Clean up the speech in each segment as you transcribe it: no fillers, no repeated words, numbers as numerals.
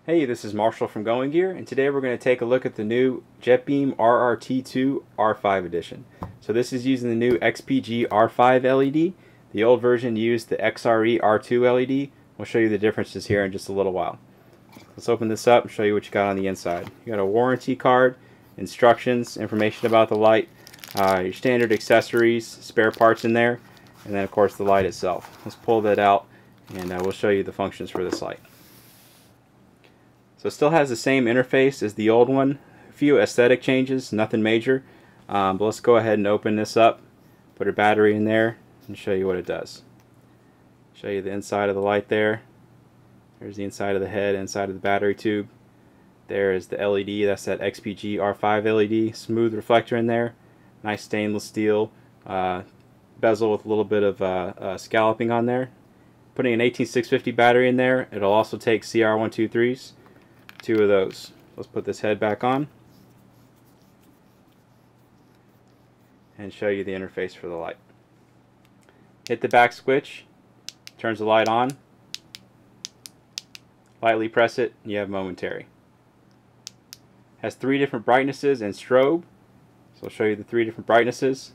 Hey, this is Marshall from Going Gear, and today we're going to take a look at the new JETBeam RRT-2 R5 edition. So this is using the new XP-G R5 LED. The old version used the XRE R2 LED. We'll show you the differences here in just a little while. Let's open this up and show you what you got on the inside. You got a warranty card, instructions, information about the light, your standard accessories, spare parts in there, and then of course the light itself. Let's pull that out and we'll show you the functions for this light. So it still has the same interface as the old one. A few aesthetic changes, nothing major. But let's go ahead and open this up, put a battery in there, and show you what it does. Show you the inside of the light there. There's the inside of the head, inside of the battery tube. There is the LED, that's that XP-G R5 LED. Smooth reflector in there. Nice stainless steel bezel with a little bit of scalloping on there. Putting an 18650 battery in there. It'll also take CR123s. 2 of those. Let's put this head back on and show you the interface for the light. Hit the back switch, turns the light on, lightly press it, and you have momentary. Has 3 different brightnesses and strobe, so I'll show you the 3 different brightnesses,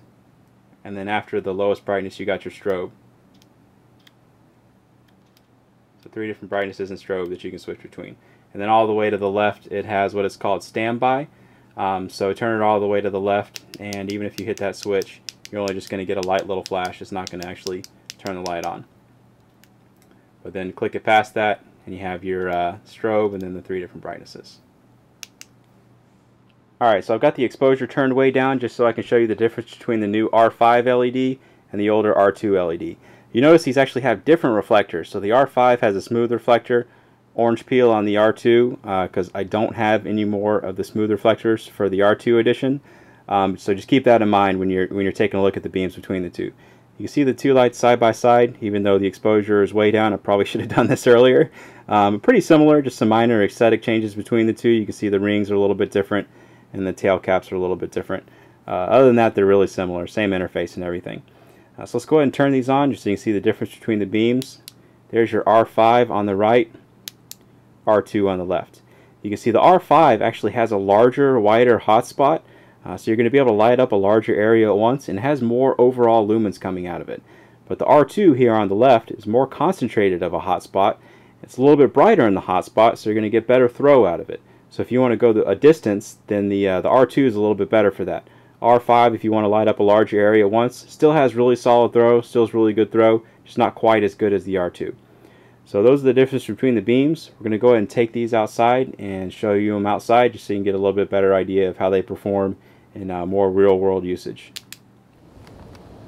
and then after the lowest brightness you got your strobe. So 3 different brightnesses and strobe that you can switch between. And then all the way to the left it has what is called standby. So turn it all the way to the left, and even if you hit that switch you're only just going to get a light little flash. It's not going to actually turn the light on. But then click it past that and you have your strobe and then the 3 different brightnesses. Alright, so I've got the exposure turned way down just so I can show you the difference between the new R5 LED and the older R2 LED. You notice these actually have different reflectors. So the R5 has a smooth reflector, orange peel on the R2, because I don't have any more of the smooth reflectors for the R2 edition. So just keep that in mind when you're taking a look at the beams between the two. You can see the 2 lights side by side, even though the exposure is way down. I probably should have done this earlier. Pretty similar, just some minor aesthetic changes between the two. You can see the rings are a little bit different and the tail caps are a little bit different. Other than that, they're really similar, same interface and everything. So let's go ahead and turn these on just so you can see the difference between the beams. There's your R5 on the right, R2 on the left. You can see the R5 actually has a larger, wider hotspot, so you're going to be able to light up a larger area at once, and it has more overall lumens coming out of it. But the R2 here on the left is more concentrated of a hotspot. It's a little bit brighter in the hotspot, so you're going to get better throw out of it. So if you want to go a distance, then the R2 is a little bit better for that. R5, if you want to light up a larger area at once, still has really solid throw, still has really good throw, just not quite as good as the R2. So those are the differences between the beams. We're going to go ahead and take these outside and show you them outside just so you can get a little bit better idea of how they perform in more real world usage.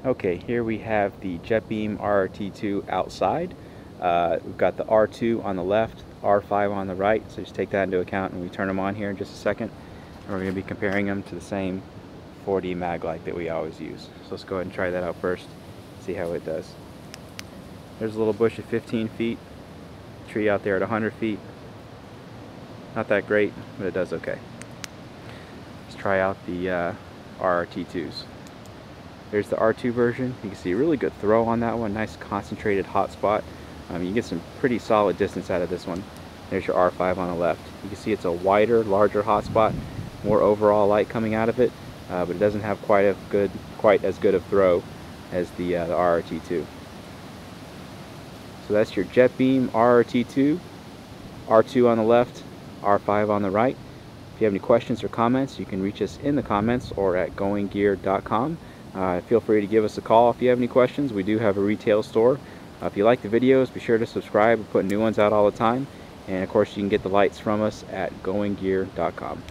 Okay, here we have the JETBeam RRT-2 outside. We've got the R2 on the left, R5 on the right, so just take that into account when we turn them on here in just a second. And we're going to be comparing them to the same 4D mag light that we always use. So let's go ahead and try that out first, see how it does. There's a little bush at 15 feet, tree out there at 100 feet. Not that great, but it does okay. Let's try out the RRT-2s. There's the R2 version. You can see a really good throw on that one, nice concentrated hot spot. You get some pretty solid distance out of this one. There's your R5 on the left. You can see it's a wider, larger hot spot, more overall light coming out of it, but it doesn't have quite as good of throw as the RRT-2. So that's your JETBeam RRT-2, R2 on the left, R5 on the right. If you have any questions or comments, you can reach us in the comments or at goinggear.com. Feel free to give us a call if you have any questions. We do have a retail store. If you like the videos, be sure to subscribe. We put new ones out all the time. And of course, you can get the lights from us at goinggear.com.